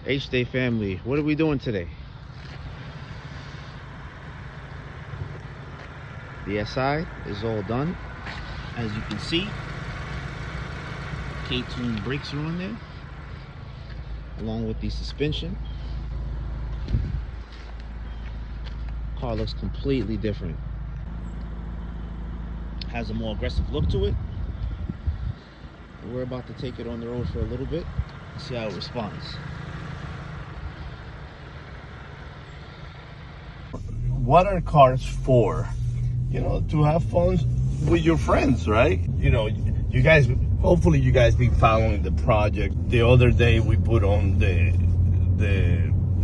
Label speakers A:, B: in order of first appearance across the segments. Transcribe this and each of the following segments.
A: HDAY family, what are we doing today? The SI is all done. As you can see, K-Tuned brakes are on there, along with the suspension. Car looks completely different. Has a more aggressive look to it. We're about to take it on the road for a little bit, see how it responds.
B: What are cars for? You know, to have fun with your friends, right? You know, you guys, hopefully you guys been following the project. The other day we put on the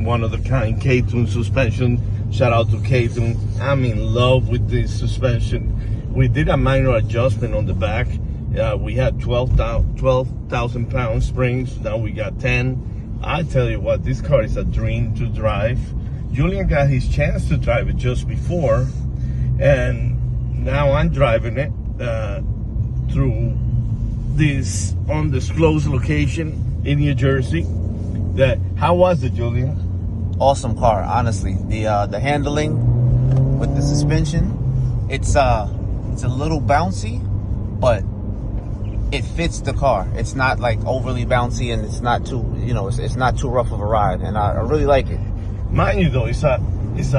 B: one of the kind K-Tuned suspension. Shout out to K-Tuned. I'm in love with this suspension. We did a minor adjustment on the back. We had 12,000 pound springs. Now we got 10. I tell you what, this car is a dream to drive. Julian got his chance to drive it just before, and now I'm driving it through this undisclosed location in New Jersey. How was it, Julian?
A: Awesome car, honestly. The handling with the suspension, it's a little bouncy, but it fits the car. It's not like overly bouncy, and it's not too, you know, it's not too rough of a ride, and I really like it.
B: Mind you though, it's a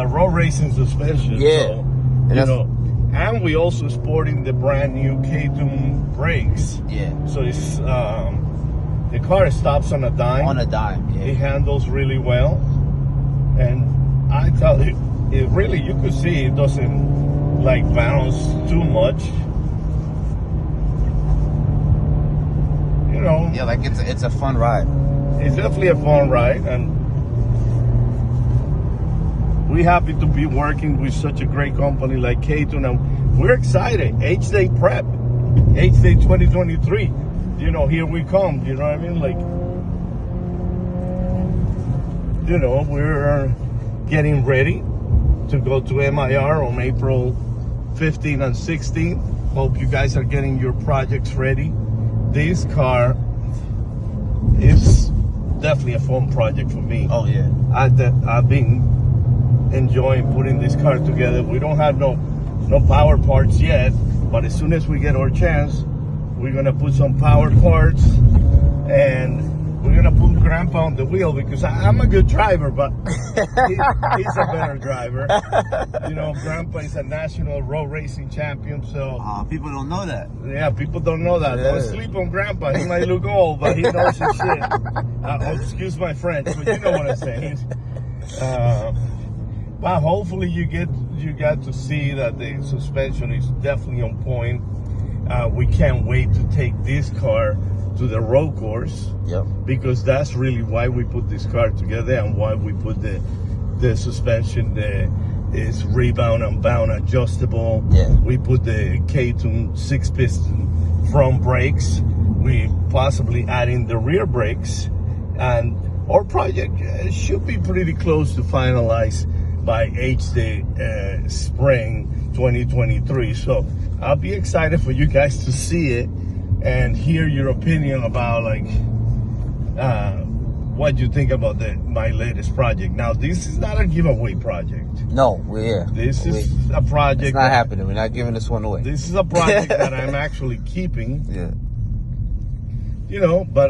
B: road racing suspension.
A: Yeah.
B: So, you know, and we also sporting the brand new K-Tuned brakes.
A: Yeah.
B: So it's the car stops on a dime.
A: On a dime, yeah.
B: It handles really well, and I tell you, it really, you could see it doesn't like bounce too much. You know.
A: Yeah, like it's a fun ride.
B: It's definitely a fun ride, and we're happy to be working with such a great company like K-Tuned, and we're excited. HDAY Prep, HDAY 2023. You know, here we come. You know what I mean? Like, you know, we're getting ready to go to MIR on April 15 and 16. Hope you guys are getting your projects ready. This car is definitely a fun project for me.
A: Oh yeah.
B: I've been enjoying putting this car together. We don't have no power parts yet, but as soon as we get our chance, we're gonna put some power parts, and we're gonna put Grandpa on the wheel, because I'm a good driver, but he's a better driver. You know, Grandpa is a national road racing champion, so
A: people don't know that.
B: yeah, people don't know that. Yeah. Don't sleep on Grandpa. He might look old, but he knows his shit. Excuse my French, but you know what I'm saying. But hopefully you got to see that the suspension is definitely on point. We can't wait to take this car to the road course.
A: Yep. Because
B: that's really why we put this car together, and why we put the suspension is rebound and bound adjustable.
A: Yeah.
B: We put the K-Tuned 6-piston front brakes. We possibly add in the rear brakes, and our project should be pretty close to finalize by HDAY Spring 2023. So I'll be excited for you guys to see it and hear your opinion about like what you think about my latest project. Now, this is not a giveaway project.
A: No, this
B: is a project.
A: It's not happening. We're not giving this one away.
B: This is a project that I'm actually keeping.
A: Yeah.
B: You know, but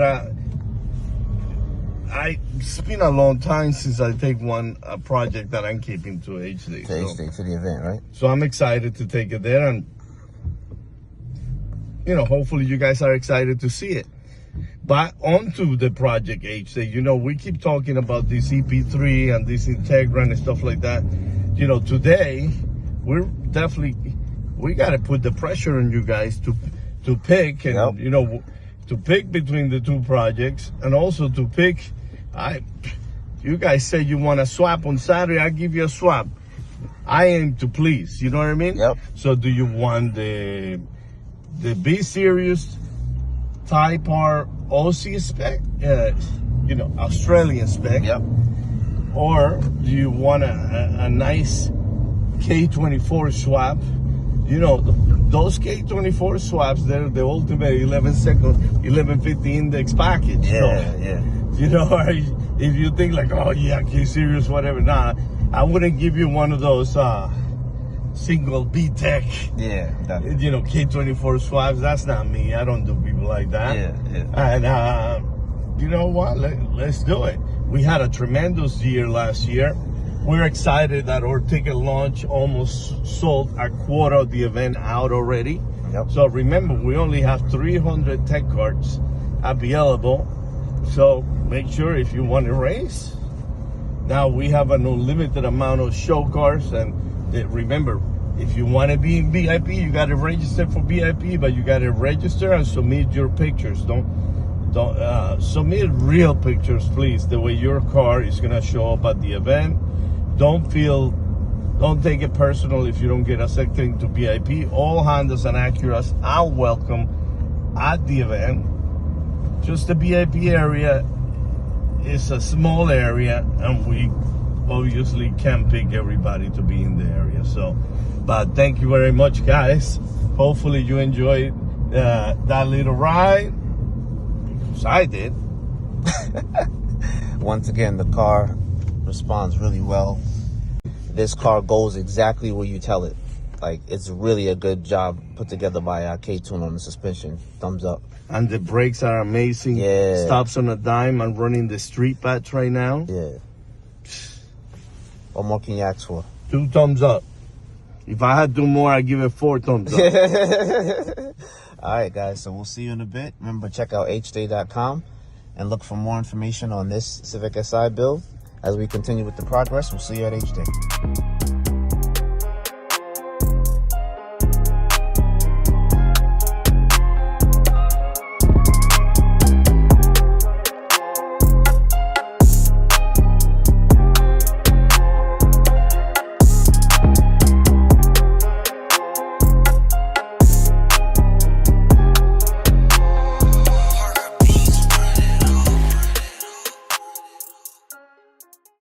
B: it's been a long time since I take a project that I'm keeping to HDAY.
A: To the event, right?
B: So I'm excited to take it there, and you know, hopefully you guys are excited to see it. But onto the project HDAY, you know, we keep talking about this EP3 and this Integra and stuff like that. You know, today we got to put the pressure on you guys to pick, and you know, to pick between the two projects, and also to pick. You guys say you want a swap on Saturday, I'll give you a swap. I aim to please, you know what I mean?
A: Yep.
B: So do you want the B series Type R Aussie spec, you know, Australian spec?
A: Yep.
B: Or do you want a nice K24 swap? You know, those K24 swaps, they're the ultimate 1150 index package.
A: Yeah.
B: You know, if you think like, oh yeah, K-Series, whatever, nah, I wouldn't give you one of those single B-Tech,
A: definitely.
B: you know, K24 swaps. That's not me. I don't do people like that. And you know what? Let's do it. We had a tremendous year last year. We're excited that our ticket launch almost sold a quarter of the event out already.
A: Yep.
B: So remember, we only have 300 tech cards available. So make sure if you want to race. Now we have an unlimited amount of show cars, and remember, if you want to be in VIP, you got to register for VIP, but you got to register and submit your pictures. Don't submit real pictures, please. The way your car is gonna show up at the event. Don't take it personal if you don't get accepted into VIP. All Hondas and Acuras are welcome at the event. Just the VIP area is a small area, and we obviously can't pick everybody to be in the area. So, but thank you very much, guys. Hopefully you enjoyed that little ride, because I did.
A: Once again, the car responds really well. This car goes exactly where you tell it. Like, it's really a good job put together by K-Tune on the suspension. Thumbs up.
B: And the brakes are amazing.
A: Yeah.
B: Stops on a dime. I'm running the street patch right now.
A: Yeah. What more can you ask for?
B: 2 thumbs up. If I had 2 more, I'd give it 4 thumbs up.
A: All right, guys. So we'll see you in a bit. Remember, check out HDAY.com and look for more information on this Civic SI build. As we continue with the progress, we'll see you at HDAY.